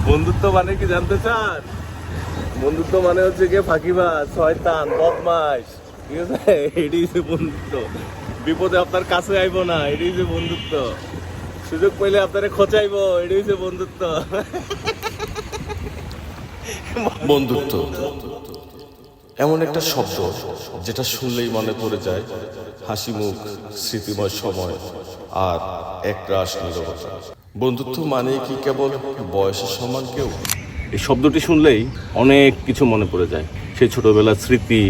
বন্ধুত্ব মানে কি জানতে চান? বন্ধুত্ব মানে হচ্ছে গিয়ে ফাঁকিবাজ, শয়তান, বদমাশ, ঠিক আছে? এটাই যে বন্ধুত্ব। বিপদে আপনার কাছে আইবো না, এটাই যে বন্ধুত্ব। সুযোগ পাইলে আপনারে খোঁচাইবো, এটাই যে বন্ধুত্ব। বন্ধুত্ব এমন একটা শব্দ যেটা শুনলেই মনে পড়ে যায় হাসি মুখ, স্মৃতিময় সময় আর একরাশ নীরবতা। বন্ধুত্ব মানে কি কেবল বয়সের সমান কেউ? এই শব্দটি শুনলেই অনেক কিছু মনে পড়ে যায়। সেই ছোটবেলার স্মৃতি,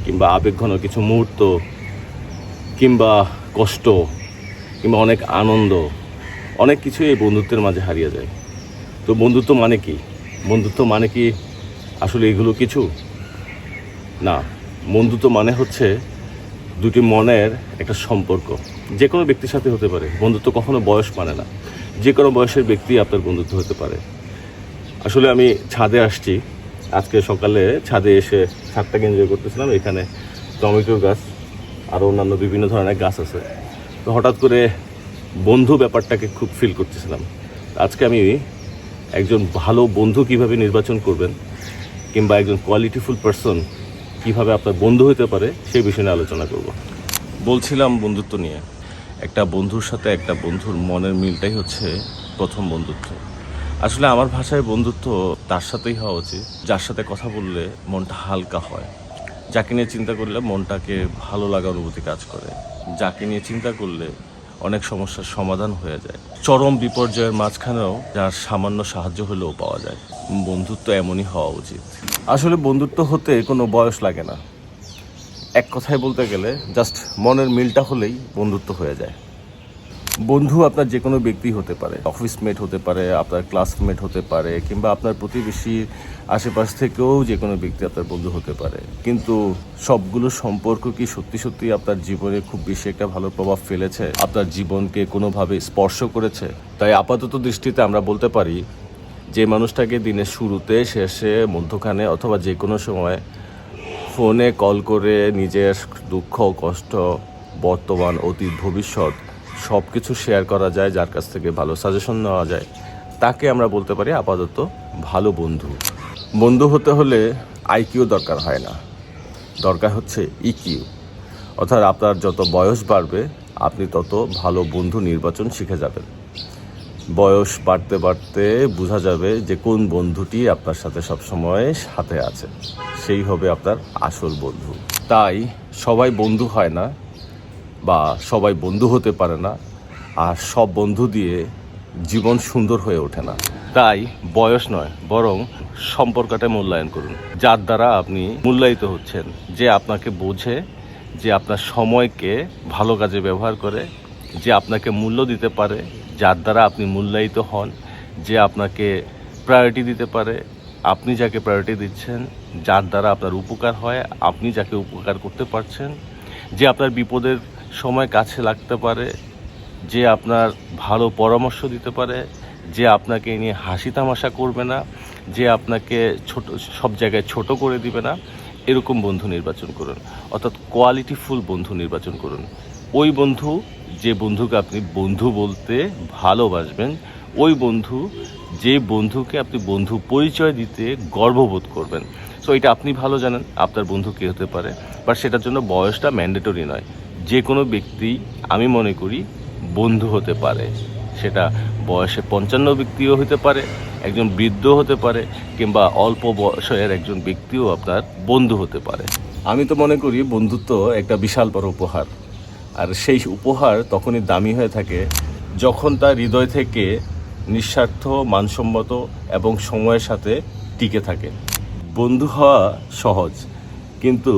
কিংবা আবেগঘন কিছু মুহূর্ত, কিংবা কষ্ট, কিংবা অনেক আনন্দ, অনেক কিছু এই বন্ধুত্বের মাঝে হারিয়ে যায়। তো বন্ধুত্ব মানে কি? বন্ধুত্ব মানে কি আসলে এগুলো কিছু না? বন্ধুত্ব মানে হচ্ছে দুটি মনের একটা সম্পর্ক। যে কোনো ব্যক্তির সাথে হতে পারে। বন্ধুত্ব কখনো বয়স মানে না। যে কোনো বয়সের ব্যক্তি আপনার বন্ধুত্ব হতে পারে। আসলে আমি ছাদে আসছি আজকে সকালে। ছাদে এসে ছাদটাকে এনজয় করতেছিলাম। এখানে টমেটোর গাছ আরও অন্যান্য বিভিন্ন ধরনের গাছ আছে। তো হঠাৎ করে বন্ধু ব্যাপারটাকে খুব ফিল করতেছিলাম। আজকে আমি একজন ভালো বন্ধু কিভাবে নির্বাচন করবেন, কিংবা একজন কোয়ালিটিফুল পারসন কিভাবে আপনার বন্ধু হতে পারে, সেই বিষয়ে নিয়ে আলোচনা করব। বলছিলাম বন্ধুত্ব নিয়ে। একটা বন্ধুর সাথে একটা বন্ধুর মনের মিলটাই হচ্ছে প্রথম বন্ধুত্ব। আসলে আমার ভাষায় বন্ধুত্ব তার সাথেই হওয়া উচিত যার সাথে কথা বললে মনটা হালকা হয়, যাকে নিয়ে চিন্তা করলে মনটাকে ভালো লাগা অনুভূতি কাজ করে, যাকে নিয়ে চিন্তা করলে অনেক সমস্যার সমাধান হয়ে যায়, চরম বিপর্যয়ের মাঝখানেও যার সামান্য সাহায্য হলেও পাওয়া যায়। বন্ধুত্ব এমনই হওয়া উচিত। আসলে বন্ধুত্ব হতে কোনো বয়স লাগে না। এক কথায় বলতে গেলে জাস্ট মনের মিলটা হলেই বন্ধুত্ব হয়ে যায়। বন্ধু আপনার যে কোনো ব্যক্তি হতে পারে, অফিস মেট হতে পারে, আপনার ক্লাসমেট হতে পারে, কিংবা আপনার প্রতিবেশী আশেপাশ থেকেও যে কোনো ব্যক্তি আপনার বন্ধু হতে পারে। কিন্তু সবগুলো সম্পর্ক কি সত্যি সত্যি আপনার জীবনে খুব বেশি একটা ভালো প্রভাব ফেলেছে, আপনার জীবনকে কোনোভাবে স্পর্শ করেছে? তাই আপাতত দৃষ্টিতে আমরা বলতে পারি যে মানুষটাকে দিনের শুরুতে, শেষে, মধ্যখানে অথবা যে কোনো সময় ফোনে কল করে নিজের দুঃখ, কষ্ট, বর্তমান, অতীত, ভবিষ্যৎ সব কিছু শেয়ার করা যায়, যার কাছ থেকে ভালো সাজেশন নেওয়া যায়, তাকে আমরা বলতে পারি আপাতত ভালো বন্ধু। বন্ধু হতে হলে আইকিউ দরকার হয় না, দরকার হচ্ছে ইকিউ। অর্থাৎ আপনার যত বয়স বাড়বে আপনি তত ভালো বন্ধু নির্বাচন শিখে যাবেন। বয়স বাড়তে বাড়তে বোঝা যাবে যে কোন বন্ধুটি আপনার সাথে সবসময় সাথে আছে, সেই হবে আপনার আসল বন্ধু। তাই সবাই বন্ধু হয় না, বা সবাই বন্ধু হতে পারে না, আর সব বন্ধু দিয়ে জীবন সুন্দর হয়ে ওঠে না। তাই বয়স নয়, বরং সম্পর্কটা মূল্যায়ন করুন, যার দ্বারা আপনি মূল্যায়িত হচ্ছেন, যে আপনাকে বোঝে, যে আপনার সময়কে ভালো কাজে ব্যবহার করে, যে আপনাকে মূল্য দিতে পারে, যার দ্বারা আপনি মূল্যায়িত হন, যে আপনাকে প্রায়োরিটি দিতে পারে, আপনি যাকে প্রায়োরিটি দিচ্ছেন, যার দ্বারা আপনার উপকার হয়, আপনি যাকে উপকার করতে পারছেন, যে আপনার বিপদের সময় কাছে লাগতে পারে, যে আপনার ভালো পরামর্শ দিতে পারে, যে আপনাকে নিয়ে হাসি তামাশা করবে না, যে আপনাকে ছোট সব জায়গায় ছোট করে দিবে না, এরকম বন্ধু নির্বাচন করুন। অর্থাৎ কোয়ালিটিফুল বন্ধু নির্বাচন করুন। ওই বন্ধু, যে বন্ধুকে আপনি বন্ধু বলতে ভালোবাসবেন, ওই বন্ধু, যে বন্ধুকে আপনি বন্ধু পরিচয় দিতে গর্ববোধ করবেন। সো এটা আপনি ভালো জানেন আপনার বন্ধু কে হতে পারে, বাট সেটার জন্য বয়সটা ম্যান্ডেটরি নয়। যে কোনো ব্যক্তি আমি মনে করি বন্ধু হতে পারে। সেটা বয়সে 55 ব্যক্তিও হতে পারে, একজন বৃদ্ধ হতে পারে, কিংবা অল্প বয়সের একজন ব্যক্তিও আপনার বন্ধু হতে পারে। আমি তো মনে করি বন্ধুত্ব একটা বিশাল বড় উপহার। আর সেই উপহার তখনই দামি হয়ে থাকে যখন তার হৃদয় থেকে নিঃস্বার্থ, মানসম্মত এবং সময়ের সাথে টিকে থাকে। বন্ধু হওয়া সহজ, কিন্তু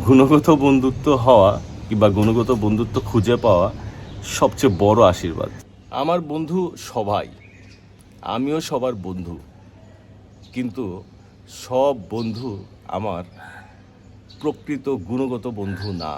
গুণগত বন্ধুত্ব হওয়া কিংবা গুণগত বন্ধুত্ব খুঁজে পাওয়া সবচেয়ে বড় আশীর্বাদ। আমার বন্ধু সবাই, আমিও সবার বন্ধু, কিন্তু সব বন্ধু আমার প্রকৃত গুণগত বন্ধু না।